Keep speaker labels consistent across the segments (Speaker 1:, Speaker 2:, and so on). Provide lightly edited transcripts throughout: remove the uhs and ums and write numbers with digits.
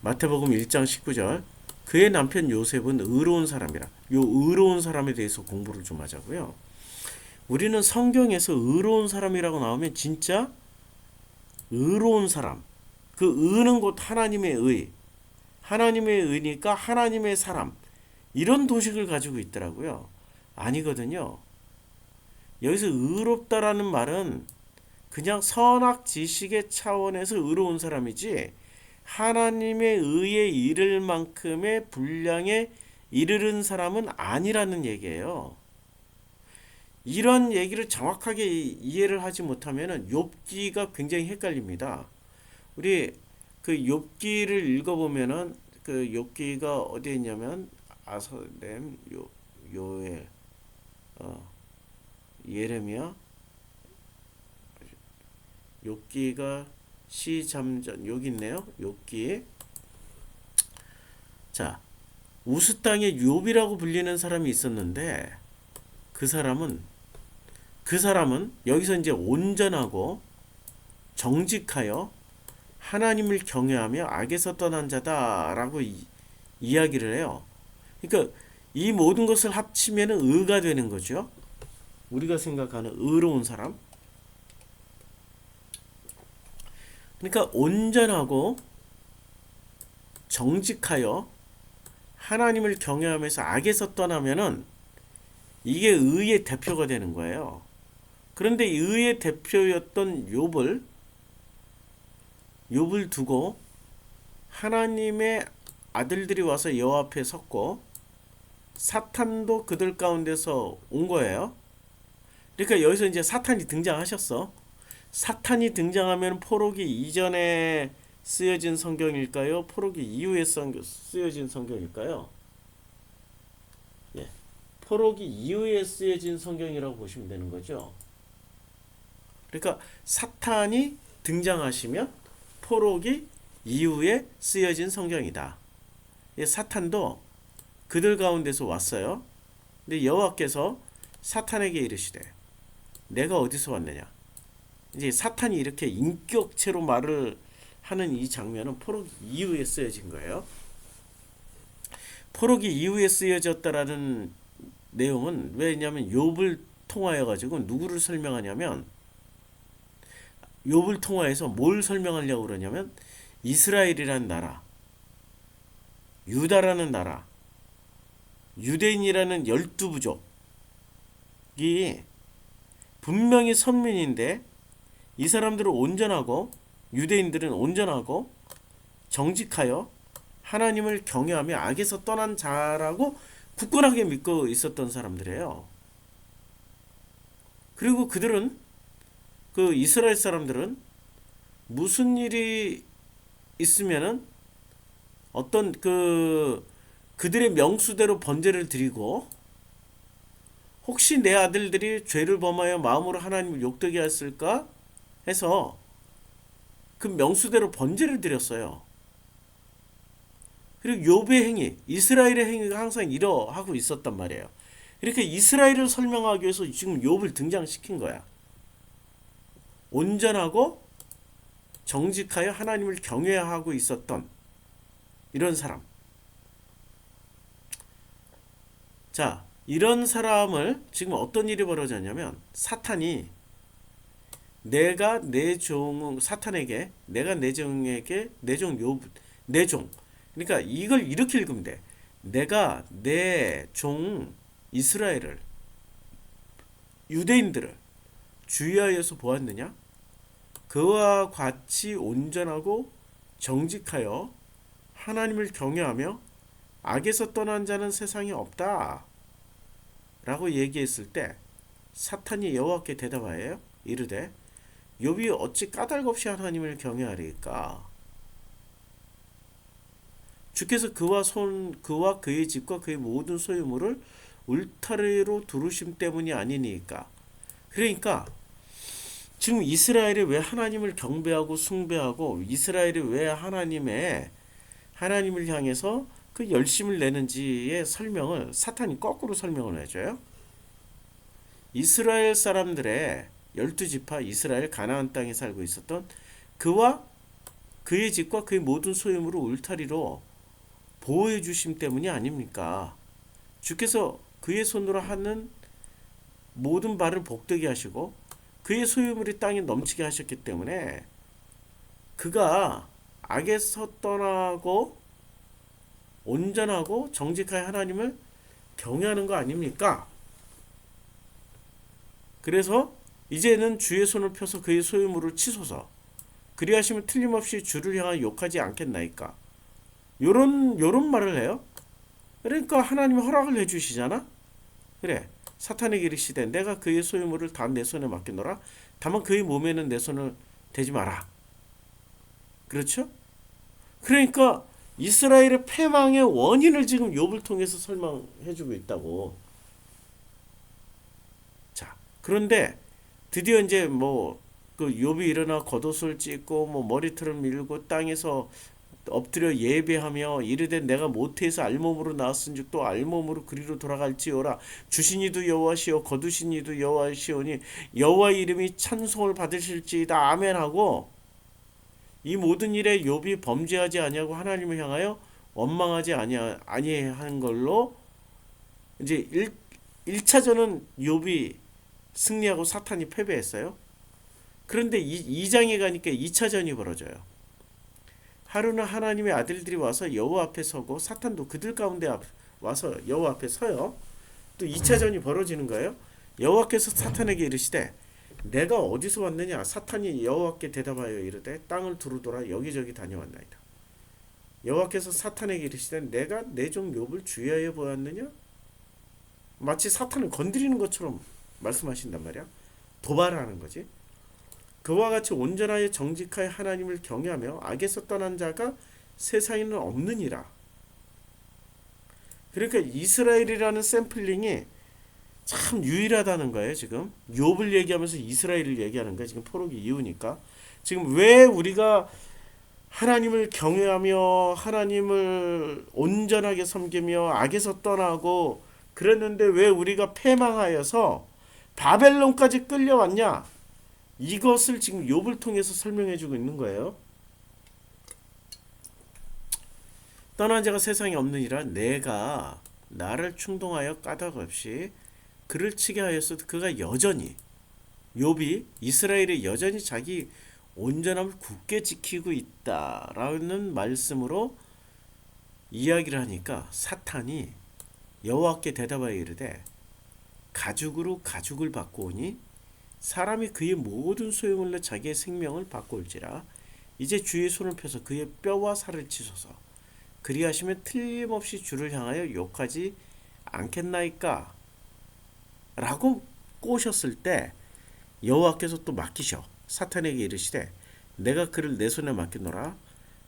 Speaker 1: 마태복음 1장 19절. 그의 남편 요셉은 의로운 사람이라. 요 의로운 사람에 대해서 공부를 좀 하자고요. 우리는 성경에서 의로운 사람이라고 나오면 진짜 의로운 사람. 그 의는 곧 하나님의 의. 하나님의 의니까 하나님의 사람. 이런 도식을 가지고 있더라고요. 아니거든요. 여기서 의롭다라는 말은 그냥 선악지식의 차원에서 의로운 사람이지 하나님의 의에 이를 만큼의 분량에 이르는 사람은 아니라는 얘기예요. 이런 얘기를 정확하게 이해를 하지 못하면 욥기가 굉장히 헷갈립니다. 우리 그 욥기를 읽어보면은 그 욥기가 어디에 있냐면 아사렘 요엘 예레미야 욥기가 시잠전 여기 있네요. 욥기. 자, 우스 땅에 욥이라고 불리는 사람이 있었는데 그 사람은 여기서 이제 온전하고 정직하여 하나님을 경외하며 악에서 떠난 자다라고 이야기를 해요. 그러니까 이 모든 것을 합치면 의가 되는 거죠. 우리가 생각하는 의로운 사람. 그러니까 온전하고 정직하여 하나님을 경외하면서 악에서 떠나면은 이게 의의 대표가 되는 거예요. 그런데 의의 대표였던 욥을 두고 하나님의 아들들이 와서 여호와 앞에 섰고 사탄도 그들 가운데서 온 거예요. 그러니까 여기서 이제 사탄이 등장하셨어. 사탄이 등장하면 포로기 이전에 쓰여진 성경일까요? 포로기 이후에 쓰여진 성경일까요? 예. 포로기 이후에 쓰여진 성경이라고 보시면 되는 거죠. 그러니까 사탄이 등장하시면 포로기 이후에 쓰여진 성경이다. 예, 사탄도 그들 가운데서 왔어요. 근데 여호와께서 사탄에게 이르시되 내가 어디서 왔느냐? 이제 사탄이 이렇게 인격체로 말을 하는 이 장면은 포로기 이후에 쓰여진 거예요. 포로기 이후에 쓰여졌다라는 내용은 왜냐하면 욥을 통하여 가지고 누구를 설명하냐면 욥을 통하여서 뭘 설명하려고 그러냐면 이스라엘이라는 나라, 유다라는 나라, 유대인이라는 12부족이 분명히 선민인데 이 사람들은 온전하고 유대인들은 온전하고 정직하여 하나님을 경외하며 악에서 떠난 자라고 굳건하게 믿고 있었던 사람들이에요. 그리고 그들은 그 이스라엘 사람들은 무슨 일이 있으면은 어떤 그들의 명수대로 번제를 드리고 혹시 내 아들들이 죄를 범하여 마음으로 하나님을 욕되게 했을까 해서 그 명수대로 번제를 드렸어요. 그리고 욥의 행위, 이스라엘의 행위가 항상 이러하고 있었단 말이에요. 이렇게 이스라엘을 설명하기 위해서 지금 욥을 등장시킨 거야. 온전하고 정직하여 하나님을 경외하고 있었던 이런 사람. 자, 이런 사람을 지금 어떤 일이 벌어졌냐면 사탄이 사탄에게 내가 내 종에게 내 종 그러니까 이걸 이렇게 읽으면 돼. 내가 내 종 이스라엘을 유대인들을 주의하여서 보았느냐? 그와 같이 온전하고 정직하여 하나님을 경외하며 악에서 떠난 자는 세상에 없다 라고 얘기했을 때 사탄이 여호와께 대답하여요. 이르되 욥이 어찌 까닭없이 하나님을 경외하리까? 주께서 그와 그의 집과 그의 모든 소유물을 울타리로 두르심 때문이 아니니까. 그러니까 지금 이스라엘이 왜 하나님을 경배하고 숭배하고 이스라엘이 왜 하나님을 향해서 그 열심을 내는지의 설명을 사탄이 거꾸로 설명을 해줘요. 이스라엘 사람들의 12지파 이스라엘 가나안 땅에 살고 있었던 그와 그의 집과 그의 모든 소유물을 울타리로 보호해 주심 때문이 아닙니까? 주께서 그의 손으로 하는 모든 발을 복되게 하시고 그의 소유물이 땅에 넘치게 하셨기 때문에 그가 악에서 떠나고 온전하고 정직하여 하나님을 경외하는 거 아닙니까? 그래서 이제는 주의 손을 펴서 그의 소유물을 치소서. 그리하시면 틀림없이 주를 향하여 욕하지 않겠나이까? 요런 말을 해요. 그러니까 하나님이 허락을 해주시잖아. 그래, 사탄에게 이르시되 내가 그의 소유물을 다 내 손에 맡기노라. 다만 그의 몸에는 내 손을 대지 마라. 그렇죠? 그러니까 이스라엘의 패망의 원인을 지금 욥을 통해서 설명해주고 있다고. 자, 그런데 드디어 이제 뭐 그 욥이 일어나 겉옷을 찢고 뭐 머리털을 밀고 땅에서 엎드려 예배하며 이르되 내가 모태에서 알몸으로 나왔은즉 또 알몸으로 그리로 돌아갈지어라. 주신 이도 여호와시오 거두신 이도 여호와시오니 여호와의 이름이 찬송을 받으실지이다. 아멘하고 이 모든 일에 욥이 범죄하지 아니하고 하나님을 향하여 원망하지 아니한 걸로 이제 1차전은 욥이 승리하고 사탄이 패배했어요. 그런데 2장에 가니까 2차전이 벌어져요. 하루는 하나님의 아들들이 와서 여호와 앞에 서고 사탄도 그들 가운데 와서 여호와 앞에 서요. 또 2차전이 벌어지는 거예요. 여호와께서 사탄에게 이르시되 내가 어디서 왔느냐? 사탄이 여호와께 대답하여 이르되 땅을 두루돌아 여기저기 다녀왔나이다. 여호와께서 사탄에게 이르시되 내가 내 종 욥을 주의하여 보았느냐? 마치 사탄을 건드리는 것처럼 말씀하신단 말이야. 도발하는 거지. 그와 같이 온전하여 정직하여 하나님을 경외하며 악에서 떠난 자가 세상에는 없느니라. 그러니까 이스라엘이라는 샘플링이 참 유일하다는 거예요. 지금 욥을 얘기하면서 이스라엘을 얘기하는 거예요. 지금 포로기 이후니까. 지금 왜 우리가 하나님을 경외하며 하나님을 온전하게 섬기며 악에서 떠나고 그랬는데 왜 우리가 패망하여서 바벨론까지 끌려왔냐? 이것을 지금 욥을 통해서 설명해 주고 있는 거예요. 떠난 자가 세상에 없느니라. 내가 나를 충동하여 까닭 없이 그를 치게 하였어도 그가 여전히 욥이 이스라엘이 여전히 자기 온전함을 굳게 지키고 있다라는 말씀으로 이야기를 하니까 사탄이 여호와께 대답하여 이르되 가죽으로 가죽을 받고 오니 사람이 그의 모든 소유물로 자기의 생명을 받고 올지라. 이제 주의 손을 펴서 그의 뼈와 살을 치소서. 그리하시면 틀림없이 주를 향하여 욕하지 않겠나이까? 라고 꼬셨을 때 여호와께서 또 맡기셔. 사탄에게 이르시되 내가 그를 내 손에 맡기노라.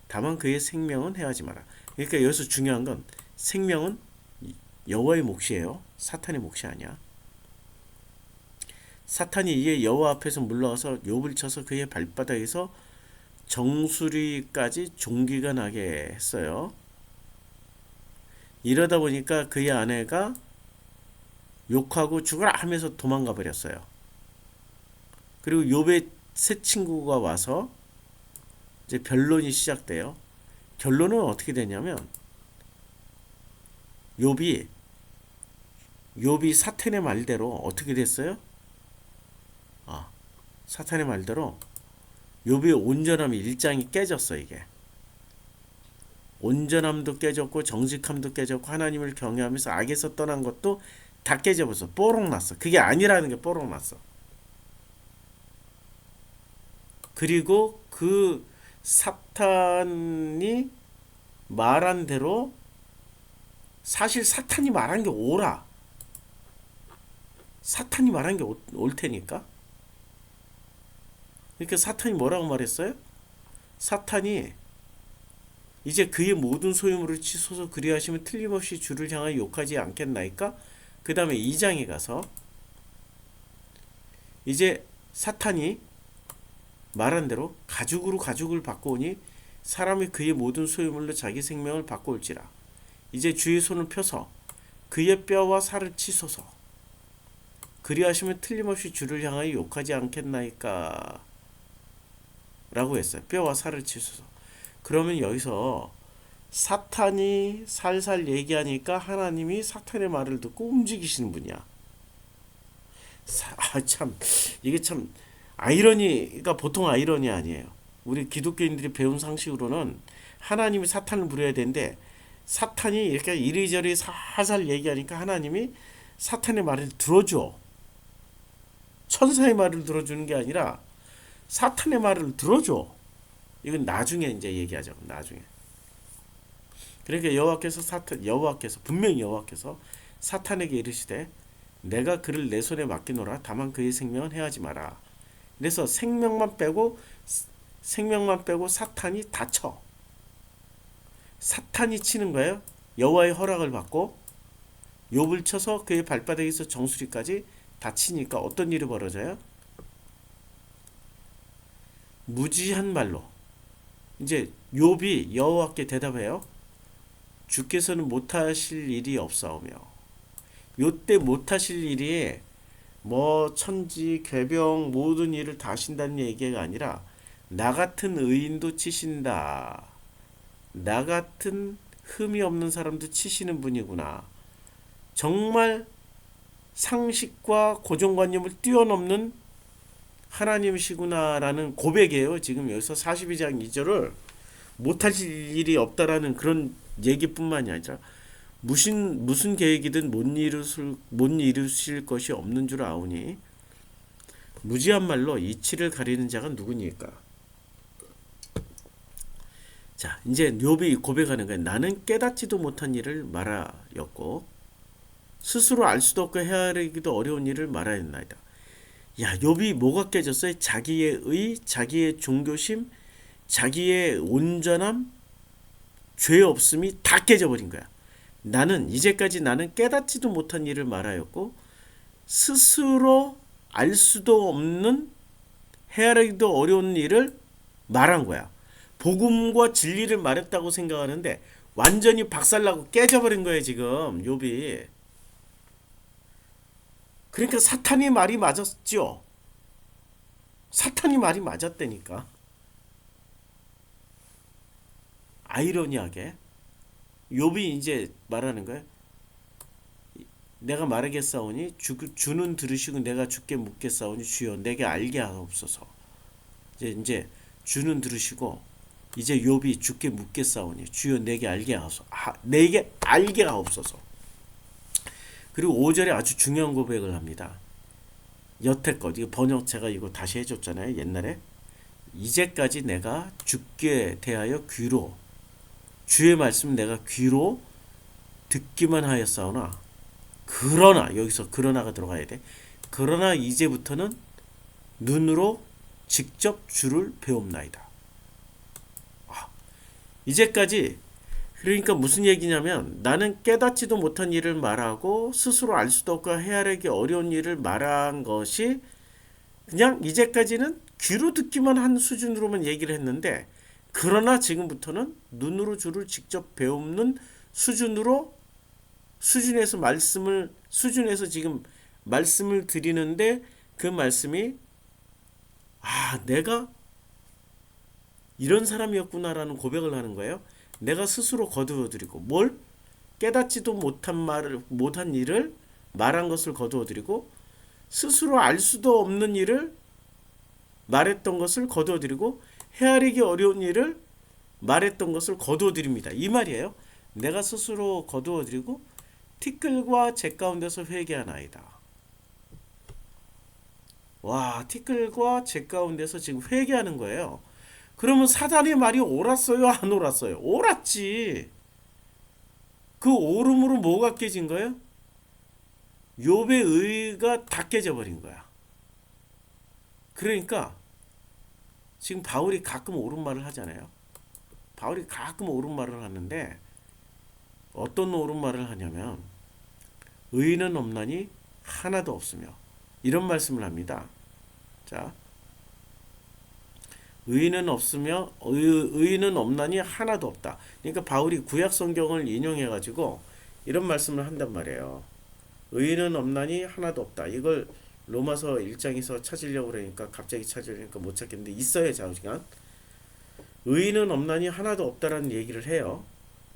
Speaker 1: 다만 그의 생명은 해하지 마라. 그러니까 여기서 중요한 건 생명은 여호와의 몫이에요. 사탄의 몫이 아니야. 사탄이 이에 여호와 앞에서 물러가서 욥을 쳐서 그의 발바닥에서 정수리까지 종기가 나게 했어요. 이러다 보니까 그의 아내가 욕하고 죽으라 하면서 도망가 버렸어요. 그리고 욥의 새 친구가 와서 이제 변론이 시작돼요. 결론은 어떻게 되냐면 욥이 사탄의 말대로 어떻게 됐어요? 사탄의 말대로 욥의 온전함이 일장이 깨졌어. 이게 온전함도 깨졌고 정직함도 깨졌고 하나님을 경외하면서 악에서 떠난 것도 다 깨져버렸어. 뽀록 났어. 그게 아니라는 게 뽀록 났어. 그리고 그 사탄이 말한 대로 사실 사탄이 말한 게 옳아. 사탄이 말한 게 올 테니까. 그러니까 사탄이 뭐라고 말했어요? 사탄이 이제 그의 모든 소유물을 치소서 그리하시면 틀림없이 주를 향하여 욕하지 않겠나이까? 그 다음에 2장에 가서 이제 사탄이 말한 대로 가죽으로 가죽을 받고 오니 사람이 그의 모든 소유물로 자기 생명을 받고 올지라. 이제 주의 손을 펴서 그의 뼈와 살을 치소서. 그리하시면 틀림없이 주를 향하여 욕하지 않겠나이까? 라고 했어요. 뼈와 살을 치소서. 그러면 여기서 사탄이 살살 얘기하니까 하나님이 사탄의 말을 듣고 움직이시는 분이야. 참 이게 참 아이러니가 보통 아이러니 아니에요. 우리 기독교인들이 배운 상식으로는 하나님이 사탄을 부려야 되는데 사탄이 이렇게 이리저리 살살 얘기하니까 하나님이 사탄의 말을 들어줘. 천사의 말을 들어주는 게 아니라 사탄의 말을 들어줘. 이건 나중에 이제 얘기하죠. 나중에. 그러니까 여호와께서 분명히 여호와께서 사탄에게 이르시되 내가 그를 내 손에 맡기노라. 다만 그의 생명은 해하지 마라. 그래서 생명만 빼고 사탄이 다쳐. 사탄이 치는 거예요. 여호와의 허락을 받고 욥을 쳐서 그의 발바닥에서 정수리까지 다치니까 어떤 일이 벌어져요? 무지한 말로 이제 욥이 여호와께 대답해요. 주께서는 못하실 일이 없사오며 요때 못하실 일이 뭐 천지 괴병 모든 일을 다 하신다는 얘기가 아니라 나 같은 의인도 치신다. 나 같은 흠이 없는 사람도 치시는 분이구나. 정말 상식과 고정관념을 뛰어넘는 하나님이시구나라는 고백이에요. 지금 여기서 42장 2절을 못하실 일이 없다라는 그런 얘기뿐만이 아니라 무슨 계획이든 못 이루실 것이 없는 줄 아오니 무지한 말로 이치를 가리는 자가 누구니까. 자, 이제 욥이 고백하는 거예요. 나는 깨닫지도 못한 일을 말하였고 스스로 알 수도 없고 헤아리기도 어려운 일을 말하였나이다. 야, 욥이 뭐가 깨졌어요? 자기의 의, 자기의 종교심, 자기의 온전함, 죄 없음이 다 깨져버린 거야. 이제까지 나는 깨닫지도 못한 일을 말하였고 스스로 알 수도 없는 헤아리기도 어려운 일을 말한 거야. 복음과 진리를 말했다고 생각하는데 완전히 박살나고 깨져버린 거예요. 지금 욥이. 그러니까 사탄이 말이 맞았죠. 사탄이 말이 맞았다니까. 아이러니하게 욥이 이제 말하는 거예요. 내가 말하겠사오니 주는 들으시고 내가 주께 묻겠사오니 주여 내게 알게 하옵소서. 이제 주는 들으시고 이제 욥이 주께 묻겠사오니 주여 내게 알게 하옵소서. 그리고 5절에 아주 중요한 고백을 합니다. 여태껏 이거 번역 제가 이거 다시 해줬잖아요. 옛날에 이제까지 내가 주께 대하여 주의 말씀 내가 귀로 듣기만 하였사오나 그러나 여기서 그러나가 들어가야 돼. 그러나 이제부터는 눈으로 직접 주를 배웁나이다. 이제까지 그러니까 무슨 얘기냐면 나는 깨닫지도 못한 일을 말하고 스스로 알 수도 없고 헤아리기 어려운 일을 말한 것이 그냥 이제까지는 귀로 듣기만 한 수준으로만 얘기를 했는데 그러나 지금부터는 눈으로 주를 직접 배우는 수준에서 지금 말씀을 드리는데 그 말씀이 내가 이런 사람이었구나라는 고백을 하는 거예요. 내가 스스로 거두어드리고 뭘 깨닫지도 못한 일을 말한 것을 거두어드리고 스스로 알 수도 없는 일을 말했던 것을 거두어드리고 헤아리기 어려운 일을 말했던 것을 거두어드립니다. 이 말이에요. 내가 스스로 거두어드리고 티끌과 재 가운데서 회개하나이다. 와, 티끌과 재 가운데서 지금 회개하는 거예요. 그러면 사단의 말이 옳았어요? 안 옳았어요? 옳았지. 그 옳음으로 뭐가 깨진 거예요? 욥의 의가 다 깨져버린 거야. 그러니까 지금 바울이 가끔 옳은 말을 하잖아요. 바울이 가끔 옳은 말을 하는데 어떤 옳은 말을 하냐면 의인은 없나니 하나도 없으며 이런 말씀을 합니다. 자, 의인은 없나니 하나도 없다. 그러니까 바울이 구약 성경을 인용해 가지고 이런 말씀을 한단 말이에요. 의인은 없나니 하나도 없다. 이걸 로마서 1장에서 찾으려고 그러니까 갑자기 찾으려니까 못 찾겠는데 있어요. 좌우지간. 의인은 없나니 하나도 없다라는 얘기를 해요.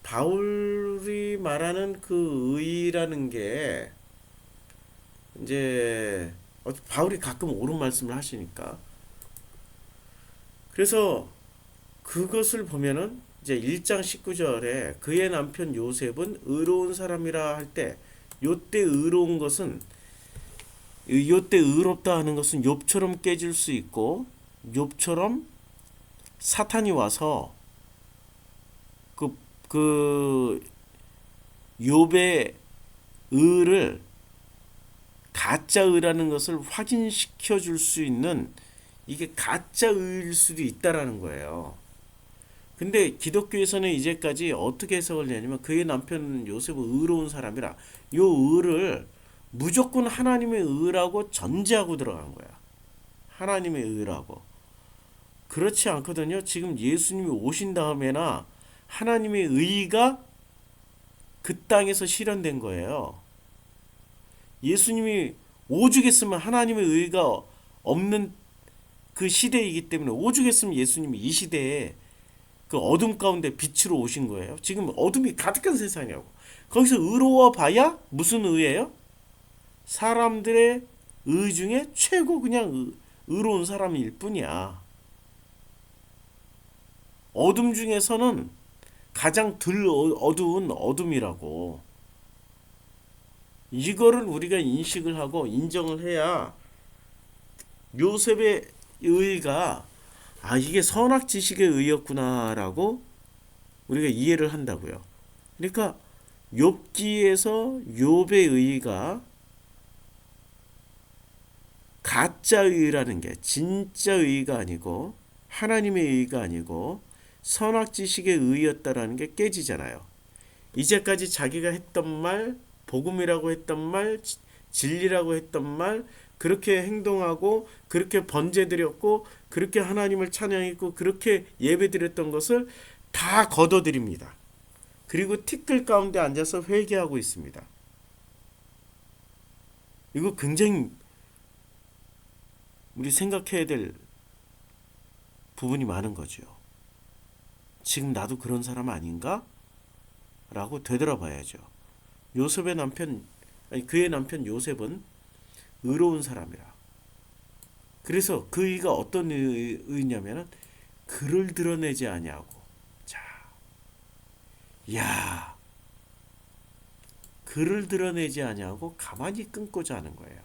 Speaker 1: 바울이 말하는 그 의라는 게 이제 바울이 가끔 옳은 말씀을 하시니까 그래서 그것을 보면은 이제 1장 19절에 그의 남편 요셉은 의로운 사람이라 할 때 요때 의로운 것은 요때 의롭다 하는 것은 욥처럼 깨질 수 있고 욥처럼 사탄이 와서 그 욥의 의를 가짜 의라는 것을 확인시켜 줄 수 있는 이게 가짜 의일 수도 있다라는 거예요. 근데 기독교에서는 이제까지 어떻게 해석을 하냐면 그의 남편 요셉은 의로운 사람이라 요 의를 무조건 하나님의 의라고 전제하고 들어간 거야. 하나님의 의라고. 그렇지 않거든요. 지금 예수님이 오신 다음에나 하나님의 의가 그 땅에서 실현된 거예요. 예수님이 오죽했으면 하나님의 의가 없는 그 시대이기 때문에 오죽했으면 예수님이 이 시대에 그 어둠 가운데 빛으로 오신 거예요. 지금 어둠이 가득한 세상이라고. 거기서 의로워 봐야 무슨 의예요? 사람들의 의 중에 최고 그냥 의로운 사람일 뿐이야. 어둠 중에서는 가장 덜 어두운 어둠이라고. 이거를 우리가 인식을 하고 인정을 해야 요셉의 의가 이게 선악 지식의 의였구나라고 우리가 이해를 한다고요. 그러니까 욥기에서 욥의 의가 가짜 의라는 게 진짜 의가 아니고 하나님의 의가 아니고 선악 지식의 의였다라는 게 깨지잖아요. 이제까지 자기가 했던 말, 복음이라고 했던 말, 진리라고 했던 말, 그렇게 행동하고 그렇게 번제드렸고 그렇게 하나님을 찬양했고 그렇게 예배드렸던 것을 다 걷어들입니다. 그리고 티끌 가운데 앉아서 회개하고 있습니다. 이거 굉장히 우리 생각해야 될 부분이 많은 거죠. 지금 나도 그런 사람 아닌가? 라고 되돌아봐야죠. 요셉의 남편, 그의 남편 요셉은 의로운 사람이라. 그래서 그 의가 어떤 의냐면은 그를 드러내지 아니하고. 자, 야, 그를 드러내지 아니하고 가만히 끊고자 하는 거예요.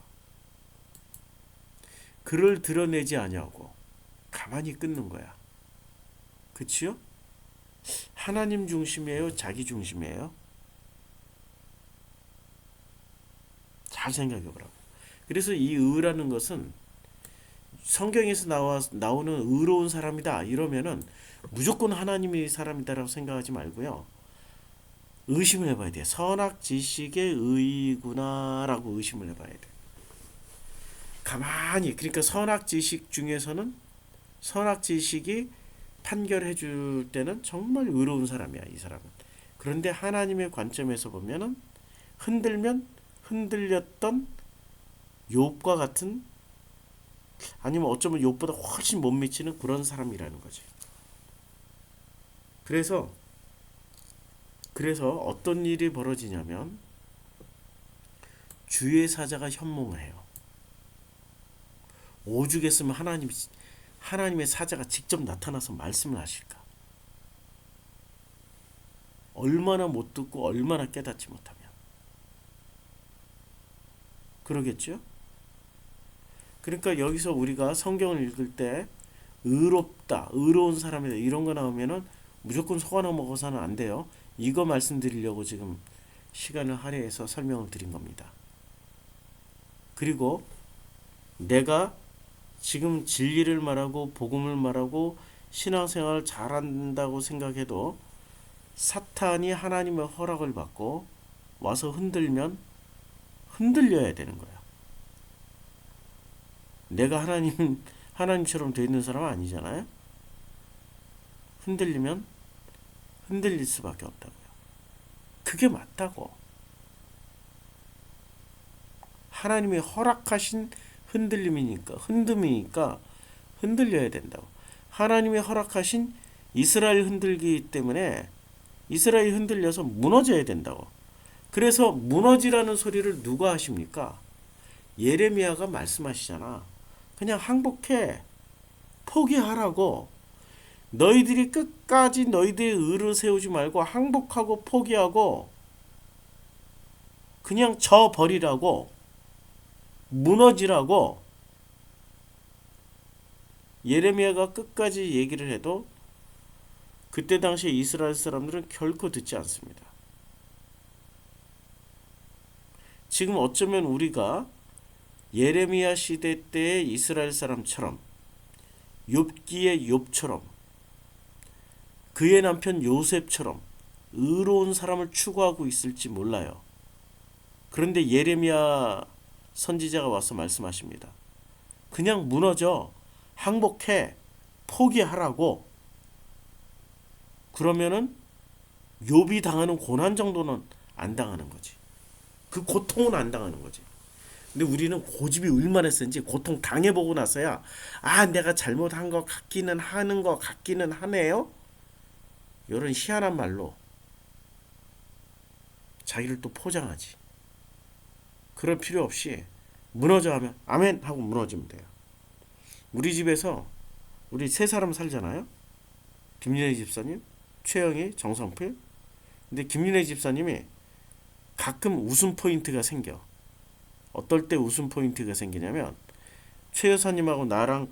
Speaker 1: 그를 드러내지 아니하고 가만히 끊는 거야. 그치요? 하나님 중심이에요? 자기 중심이에요? 잘 생각해 보라고. 그래서 이 의라는 것은 성경에서 나오는 의로운 사람이다 이러면은 무조건 하나님이 사람이다라고 생각하지 말고요. 의심을 해봐야 돼. 선악 지식의 의구나라고 의심을 해봐야 돼. 가만히 그러니까 선악 지식 중에서는 선악 지식이 판결해 줄 때는 정말 의로운 사람이야, 이 사람은. 그런데 하나님의 관점에서 보면은 흔들면 흔들렸던 욥과 같은 아니면 어쩌면 욥보다 훨씬 못 미치는 그런 사람이라는 거지. 그래서 어떤 일이 벌어지냐면 주의 사자가 현몽을 해요. 오죽했으면 하나님의 사자가 직접 나타나서 말씀을 하실까? 얼마나 못 듣고 얼마나 깨닫지 못하면 그러겠죠? 그러니까 여기서 우리가 성경을 읽을 때 의롭다, 의로운 사람이다 이런 거 나오면은 무조건 속 하나 먹어서는 안 돼요. 이거 말씀드리려고 지금 시간을 할애해서 설명을 드린 겁니다. 그리고 내가 지금 진리를 말하고 복음을 말하고 신앙생활을 잘한다고 생각해도 사탄이 하나님의 허락을 받고 와서 흔들면 흔들려야 되는 거야. 내가 하나님처럼 되어 있는 사람은 아니잖아요. 흔들리면 흔들릴 수밖에 없다고요. 그게 맞다고. 하나님이 허락하신 흔들림이니까 흔듦이니까 흔들려야 된다고. 하나님이 허락하신 이스라엘 흔들기 때문에 이스라엘이 흔들려서 무너져야 된다고. 그래서 무너지라는 소리를 누가 하십니까? 예레미야가 말씀하시잖아. 그냥 항복해. 포기하라고. 너희들이 끝까지 너희들의 의를 세우지 말고 항복하고 포기하고 그냥 져버리라고. 무너지라고. 예레미야가 끝까지 얘기를 해도 그때 당시에 이스라엘 사람들은 결코 듣지 않습니다. 지금 어쩌면 우리가 예레미야 시대 때의 이스라엘 사람처럼 욥기의 욥처럼 그의 남편 요셉처럼 의로운 사람을 추구하고 있을지 몰라요. 그런데 예레미야 선지자가 와서 말씀하십니다. 그냥 무너져. 항복해. 포기하라고. 그러면은 욥이 당하는 고난 정도는 안 당하는 거지. 그 고통은 안 당하는 거지. 근데 우리는 고집이 얼마나 센지 고통 당해보고 나서야 내가 잘못한 것 같기는 하는 것 같기는 하네요. 이런 희한한 말로 자기를 또 포장하지. 그럴 필요 없이 무너져 하면 아멘 하고 무너지면 돼요. 우리 집에서 우리 세 사람 살잖아요. 김윤혜 집사님, 최영희, 정성필. 근데 김윤혜 집사님이 가끔 웃음 포인트가 생겨. 어떨 때 웃음 포인트가 생기냐면 최 여사님하고 나랑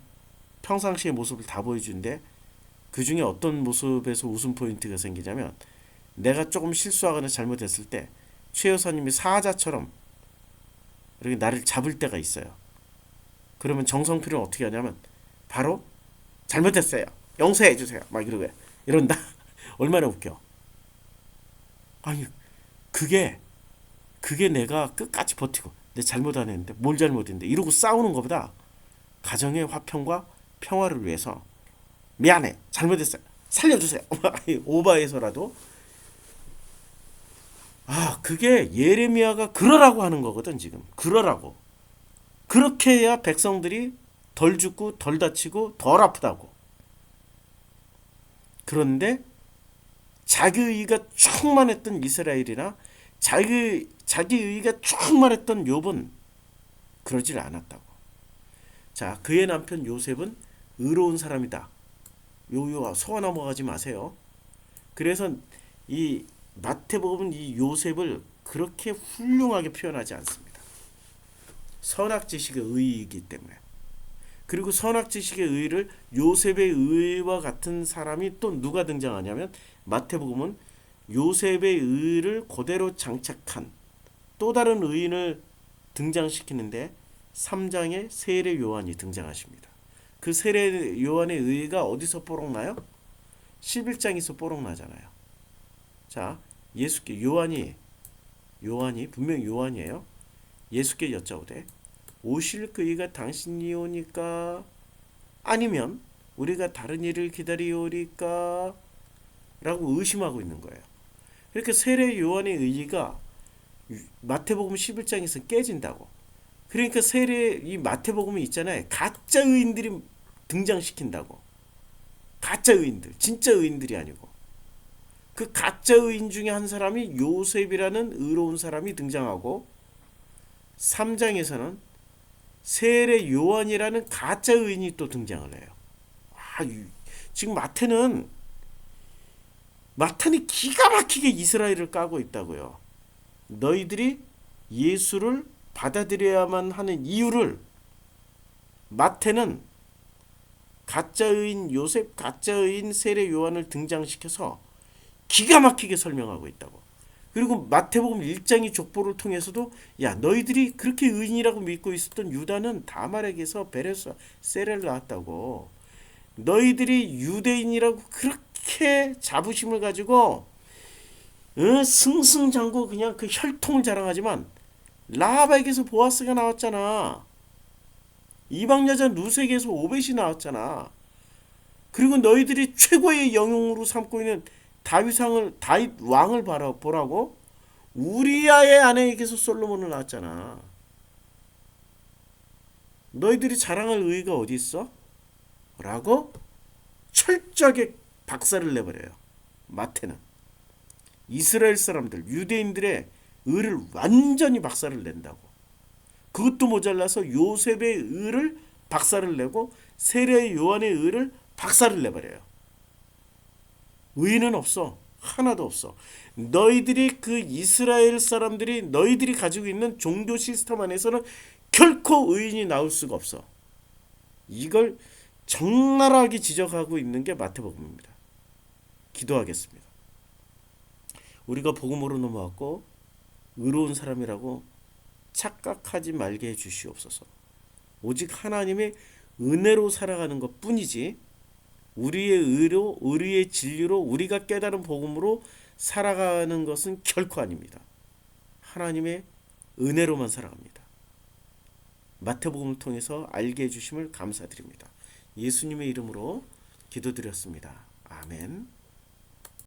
Speaker 1: 평상시의 모습을 다 보여주는데 그 중에 어떤 모습에서 웃음 포인트가 생기냐면 내가 조금 실수하거나 잘못했을 때 최 여사님이 사자처럼 이렇게 나를 잡을 때가 있어요. 그러면 정성필은 어떻게 하냐면 바로 잘못했어요. 용서해 주세요. 막 이러고 이런다. 얼마나 웃겨. 아니 그게 내가 끝까지 버티고 내 잘못 안 했는데 뭘 잘못했는데 이러고 싸우는 것보다 가정의 화평과 평화를 위해서 미안해 잘못했어요 살려주세요 오바해서라도 그게 예레미야가 그러라고 하는 거거든. 지금 그러라고. 그렇게 해야 백성들이 덜 죽고 덜 다치고 덜 아프다고. 그런데 자기의가 충만했던 이스라엘이나 자기의가 충만했던 욥은 그러질 않았다고. 자, 그의 남편 요셉은 의로운 사람이다. 요요 속아 넘어가지 마세요. 그래서 이 마태복음은 이 요셉을 그렇게 훌륭하게 표현하지 않습니다. 선악지식의 의이기 때문에. 그리고 선악지식의 의를 요셉의 의와 같은 사람이 또 누가 등장하냐면 마태복음은 요셉의 의를 그대로 장착한 또 다른 의인을 등장시키는데 3장에 세례 요한이 등장하십니다. 그 세례 요한의 의가 어디서 뽀록나요? 11장에서 뽀록나잖아요. 자, 예수께 요한이 분명 요한이에요. 예수께 여짜오되 오실 그이가 당신이 오니까 아니면 우리가 다른 일을 기다리오리까 라고 의심하고 있는 거예요. 이렇게 세례 요한의 의의가 마태복음 11장에서 깨진다고. 그러니까 이 마태복음이 있잖아요. 가짜 의인들이 등장시킨다고. 가짜 의인들, 진짜 의인들이 아니고. 그 가짜 의인 중에 한 사람이 요셉이라는 의로운 사람이 등장하고 3장에서는 세례 요한이라는 가짜 의인이 또 등장을 해요. 지금 마태는 기가 막히게 이스라엘을 까고 있다고요. 너희들이 예수를 받아들여야만 하는 이유를 마태는 가짜 의인 요셉, 가짜 의인 세례 요한을 등장시켜서 기가 막히게 설명하고 있다고. 그리고 마태복음 1장의 족보를 통해서도 너희들이 그렇게 의인이라고 믿고 있었던 유다는 다말에게서 베레스와 세례를 낳았다고. 너희들이 유대인이라고 그렇게 자부심을 가지고 승승장구 그냥 그 혈통을 자랑하지만 라합에게서 보아스가 나왔잖아. 이방 여자 루세에게서 오벳이 나왔잖아. 그리고 너희들이 최고의 영웅으로 삼고 있는 다윗 왕을 보라고 우리아의 아내에게서 솔로몬을 낳았잖아. 너희들이 자랑할 의의가 어디 있어? 라고 철저하게 박살을 내버려요. 마태는 이스라엘 사람들, 유대인들의 의를 완전히 박살을 낸다고. 그것도 모자라서 요셉의 의를 박살을 내고 세례 요한의 의를 박살을 내버려요. 의는 없어. 하나도 없어. 너희들이 그 이스라엘 사람들이 너희들이 가지고 있는 종교 시스템 안에서는 결코 의인이 나올 수가 없어. 이걸 적나라하게 지적하고 있는 게 마태복음입니다. 기도하겠습니다. 우리가 복음으로 넘어왔고 의로운 사람이라고 착각하지 말게 해 주시옵소서. 오직 하나님의 은혜로 살아가는 것 뿐이지 우리의 의로, 우리의 진리로, 우리가 깨달은 복음으로 살아가는 것은 결코 아닙니다. 하나님의 은혜로만 살아갑니다. 마태복음을 통해서 알게 해주심을 감사드립니다. 예수님의 이름으로 기도드렸습니다. 아멘.